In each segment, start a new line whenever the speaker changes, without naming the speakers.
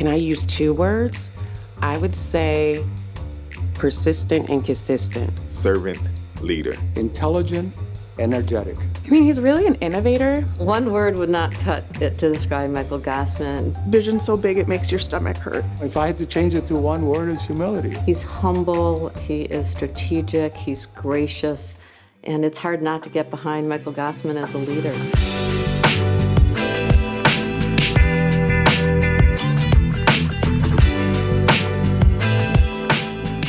Can I use 2 words? I would say persistent and consistent.
Servant leader.
Intelligent, energetic.
I mean, he's really an innovator.
One word would not cut it to describe Michael Gosman.
Vision so big it makes your stomach hurt.
If I had to change it to one word, it's humility.
He's humble, he is strategic, he's gracious, and it's hard not to get behind Michael Gosman as a leader.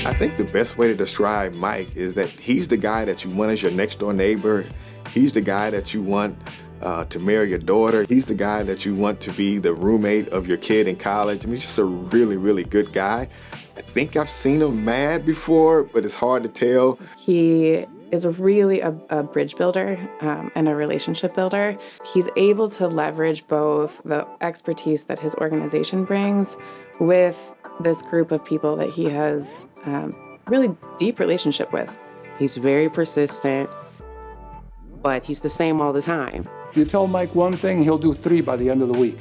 I think the best way to describe Mike is that he's the guy that you want as your next door neighbor. He's the guy that you want to marry your daughter. He's the guy that you want to be the roommate of your kid in college. I mean, he's just a really, really good guy. I think I've seen him mad before, but it's hard to tell.
He is really a bridge builder and a relationship builder. He's able to leverage both the expertise that his organization brings with this group of people that he has really deep relationship with.
He's very persistent, but he's the same all the time.
If you tell Mike one thing, he'll do 3 by the end of the week.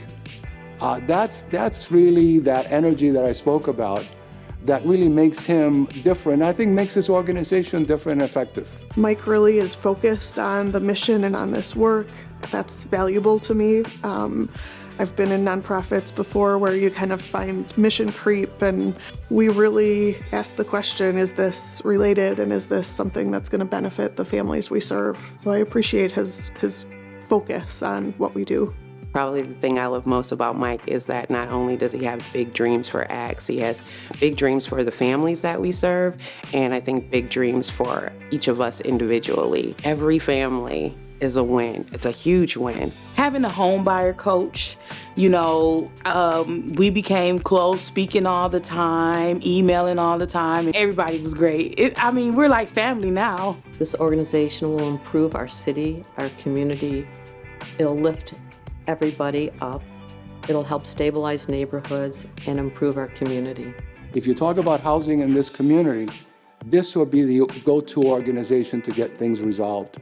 That's really that energy that I spoke about that really makes him different. I think makes this organization different and effective.
Mike really is focused on the mission and on this work. That's valuable to me. I've been in nonprofits before where you kind of find mission creep, and we really ask the question, is this related and is this something that's going to benefit the families we serve? So I appreciate his focus on what we do.
Probably the thing I love most about Mike is that not only does he have big dreams for ACTS, he has big dreams for the families that we serve, and I think big dreams for each of us individually. Every family is a win. It's a huge win.
Having a home buyer coach, we became close, speaking all the time, emailing all the time. Everybody was great. We're like family now.
This organization will improve our city, our community. It'll lift everybody up. It'll help stabilize neighborhoods and improve our community.
If you talk about housing in this community, this will be the go-to organization to get things resolved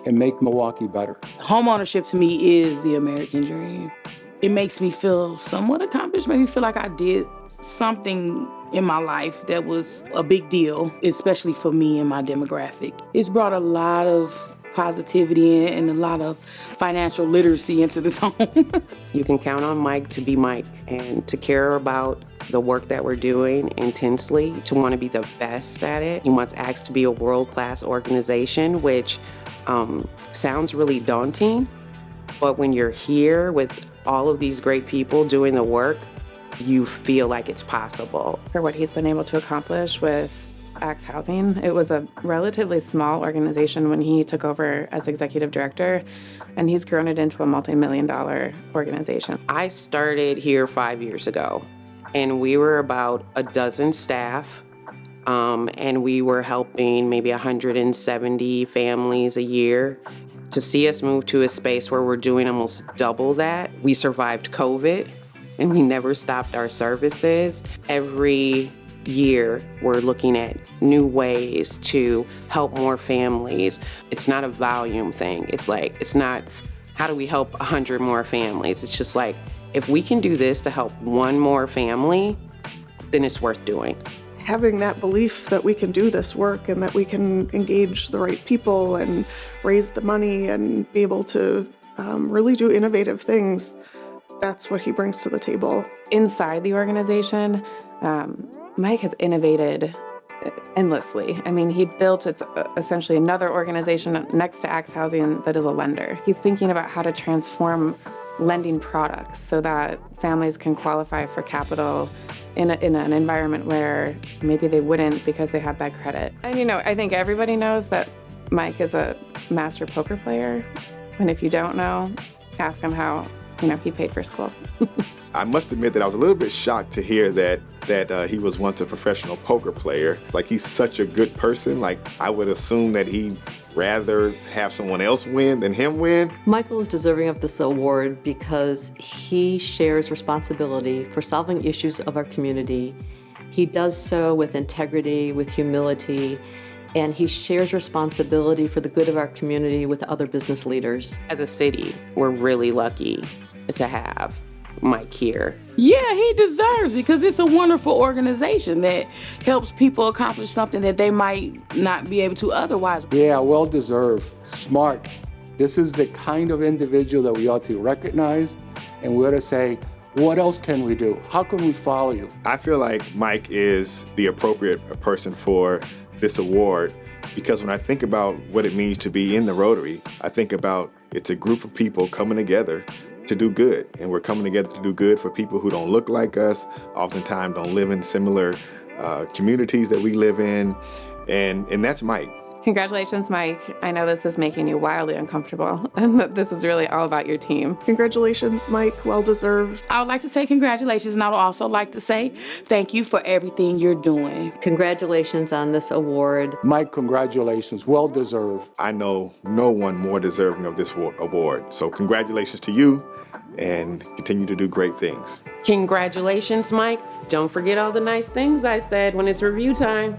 and make Milwaukee better.
Homeownership to me is the American dream. It makes me feel somewhat accomplished, makes me feel like I did something in my life that was a big deal, especially for me and my demographic. It's brought a lot of positivity and a lot of financial literacy into this home.
You can count on Mike to be Mike and to care about the work that we're doing intensely, to want to be the best at it. He wants ACTS to be a world-class organization, which sounds really daunting, but when you're here with all of these great people doing the work, you feel like it's possible.
For what he's been able to accomplish with ACTS Housing, it was a relatively small organization when he took over as executive director, and he's grown it into a multi-million-dollar organization.
I started here 5 years ago, and we were about a dozen staff. And we were helping maybe 170 families a year. To see us move to a space where we're doing almost double that, we survived COVID and we never stopped our services. Every year we're looking at new ways to help more families. It's not a volume thing. It's not how do we help 100 more families. It's just like, if we can do this to help one more family, then it's worth doing.
Having that belief that we can do this work and that we can engage the right people and raise the money and be able to really do innovative things, that's what he brings to the table.
Inside the organization, Mike has innovated endlessly. He built essentially another organization next to ACTS Housing that is a lender. He's thinking about how to transform lending products so that families can qualify for capital in an environment where maybe they wouldn't because they have bad credit. And I think everybody knows that Mike is a master poker player. And if you don't know, ask him how he paid for school.
I must admit that I was a little bit shocked to hear that he was once a professional poker player. Like, he's such a good person. Like, I would assume that he'd rather have someone else win than him win.
Michael is deserving of this award because he shares responsibility for solving issues of our community. He does so with integrity, with humility, and he shares responsibility for the good of our community with other business leaders.
As a city, we're really lucky to have Mike here.
Yeah, he deserves it because it's a wonderful organization that helps people accomplish something that they might not be able to otherwise.
Yeah, well deserved, smart. This is the kind of individual that we ought to recognize, and we ought to say, what else can we do? How can we follow you?
I feel like Mike is the appropriate person for this award because when I think about what it means to be in the Rotary, I think about it's a group of people coming together to do good. And we're coming together to do good for people who don't look like us, oftentimes don't live in similar communities that we live in. And that's Mike.
Congratulations, Mike. I know this is making you wildly uncomfortable, and that this is really all about your team.
Congratulations, Mike. Well deserved.
I would like to say congratulations, and I would also like to say thank you for everything you're doing.
Congratulations on this award.
Mike, congratulations, well deserved.
I know no one more deserving of this award. So congratulations to you and continue to do great things.
Congratulations, Mike. Don't forget all the nice things I said when it's review time.